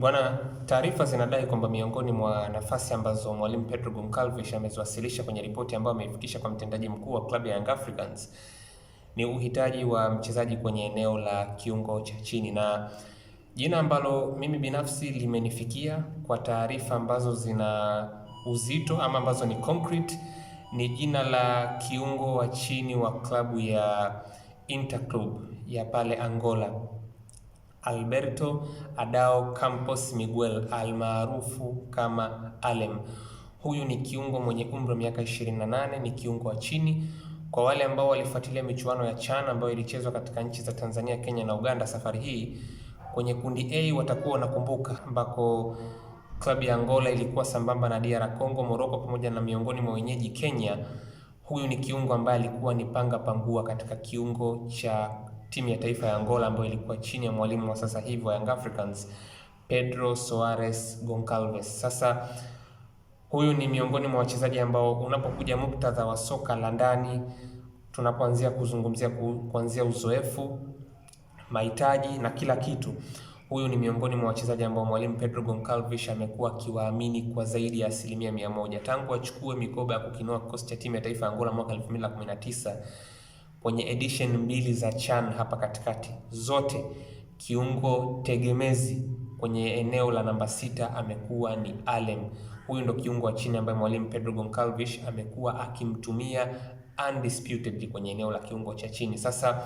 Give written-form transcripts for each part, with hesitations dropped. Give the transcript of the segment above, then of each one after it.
Bwana, taarifa zinadai kwamba miongoni mwa nafasi ambazo mwalimu Pedro Goncalves ameziwasilisha kwenye ripoti ambayo ameifikisha kwa mtendaji mkuu wa klabu ya Young Africans ni uhitaji wa mchezaji kwenye eneo la kiungo cha chini, na jina ambalo mimi binafsi limenifikia kwa taarifa ambazo zina uzito ama ambazo ni concrete ni jina la kiungo wa chini wa klabu ya Interclub ya pale Angola, Alberto Adao Campos Miguel almaarufu kama Alem. Huyu ni kiungo mwenye umri wa miaka 28, ni kiungo wa chini. Kwa wale ambao walifuatilia michuano ya CHAN ambayo ilichezwa katika nchi za Tanzania, Kenya na Uganda safari hii, kwenye kundi A watakuwa wanakumbuka ambako klabu ya Angola ilikuwa sambamba na DR Congo, Morocco pamoja na miongoni mwa wenyeji Kenya. Huyu ni kiungo ambaye alikuwa ni panga pangua katika kiungo cha timu ya taifa ya Angola ambayo ilikuwa chini ya mwalimu wa sasa hivi wa Young Africans, Pedro Soares Goncalves. Sasa huyu ni miongoni mwa wachezaji ambao unapokuja muktadha wa soka la ndani, tunapoanzia kuzungumzia kuanzia uzoefu, mahitaji na kila kitu, huyu ni miongoni mwa wachezaji ambao mwalimu Pedro Goncalves amekuwa akiwaamini kwa zaidi ya 100% tangu achukue mikoba ya kukinoa kikosi cha timu ya taifa ya Angola mwaka 2019 kwenye edition 2 za CHAN hapa katikati. Zote kiungo tegemezi kwenye eneo la namba 6 amekuwa ni Alem. Huyu ndo kiungo wa chini ambaye mwalimu Pedro Goncalves amekuwa akimtumia undisputed kwenye eneo la kiungo cha chini. Sasa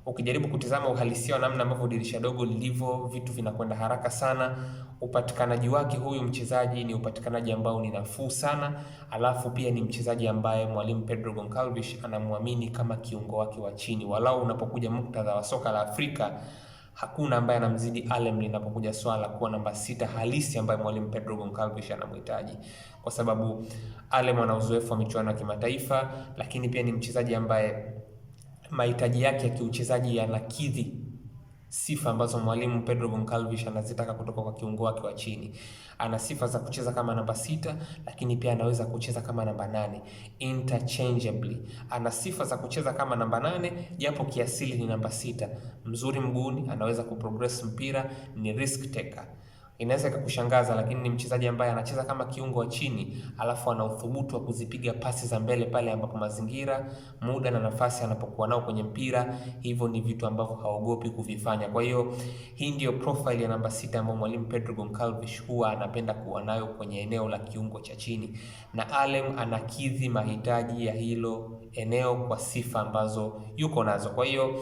ukijaribu kutizama uhalisia wa namna ambavyo dirisha dogo lilivyo, vitu vinakwenda haraka sana. Upatikanaji wake huyu mchezaji ni upatikanaji ambao ni nafuu sana, alafu pia ni mchezaji ambaye mwalimu Pedro Goncalves anamwamini kama kiungo wake wa chini. Walau unapokuja muktadha wa soka la Afrika, hakuna ambaye anamzidi Alem linapokuja swala kuwa namba 6 halisi ambaye mwalimu Pedro Goncalves anamhitaji, kwa sababu Alem ana uzoefu wa michuano ya kimataifa, lakini pia ni mchezaji ambaye mahitaji yake ya kiuchezaji yanakidhi sifa ambazo mwalimu Pedro Goncalves anazitaka kutoka kwa kiungo wake wa chini. Ana sifa za kucheza kama namba 6, lakini pia anaweza kucheza kama namba 8 interchangeably. Ana sifa za kucheza kama namba 8 japo kiasili ni namba 6. Mzuri mguuni, anaweza kuprogress mpira, ni risk taker. Inaweza ikakushangaza, lakini ni mchezaji ambaye anacheza kama kiungo wa chini, alafu ana uthubutu wa kuzipiga pasi za mbele pale ambapo mazingira, muda na nafasi anapokuwa nao kwenye mpira. Hivyo ni vitu ambavyo haogopi kuvifanya. Kwa hiyo hii ndio profile ya namba 6 ambayo mwalimu Pedro Goncalves huwa anapenda kuwa nayo kwenye eneo la kiungo cha chini, na Alem anakidhi mahitaji ya hilo eneo kwa sifa ambazo yuko nazo. Kwa hiyo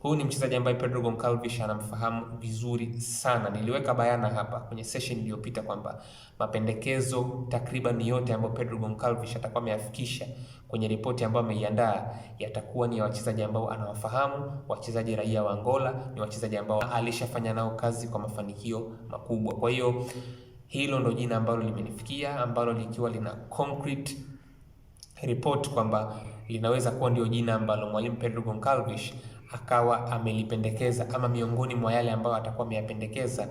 huyu ni mchezaji ambaye Pedro Goncalves anamfahamu vizuri sana. Niliweka bayana hapa kwenye session iliyopita kwamba mapendekezo takriban yote ambayo Pedro Goncalves atakuwa ameyafikisha kwenye ripoti ambayo ameiandaa yatakuwa ni wachezaji ambao anawafahamu, wachezaji raia wa Angola, ni wachezaji ambao alishafanya nao kazi kwa mafanikio makubwa. Kwa hiyo hilo ndo jina ambalo limenifikia, ambalo likiwa lina concrete report kwamba linaweza kuwa ndio jina ambalo mwalimu Pedro Goncalves akawa amelipendekeza ama miongoni mwa yale ambayo atakuwa ameyapendekeza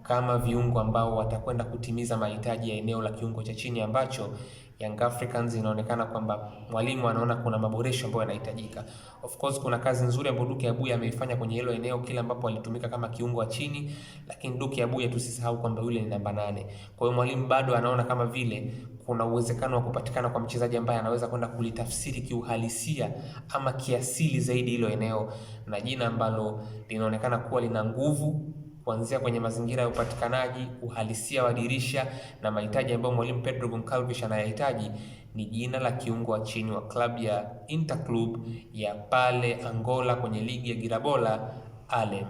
kama viungo ambao watakwenda kutimiza mahitaji ya eneo la kiungo cha chini ambacho Young Africans inaonekana kwamba mwalimu anaona kuna maboresho ambayo yanahitajika. Of course kuna kazi nzuri ambayo Duke Abuya ameifanya kwenye hilo eneo kila ambapo alitumika kama kiungo wa chini, lakini Duke Abuya tusisahau kwamba yule ni namba 8. Kwa hiyo mwalimu bado anaona kama vile kuna uwezekano wa kupatikana kwa mchezaji ambaye anaweza kwenda kulitafsiri kiuhalisia ama kiasili zaidi hilo eneo, na jina ambalo linaonekana kuwa lina nguvu kuanzia kwenye mazingira ya upatikanaji, uhalisia wa dirisha na mahitaji ambayo mwalimu Pedro Goncalves anayahitaji ni jina la kiungo wa chini wa klabu ya Interclub ya pale Angola kwenye ligi ya Girabola, Alem.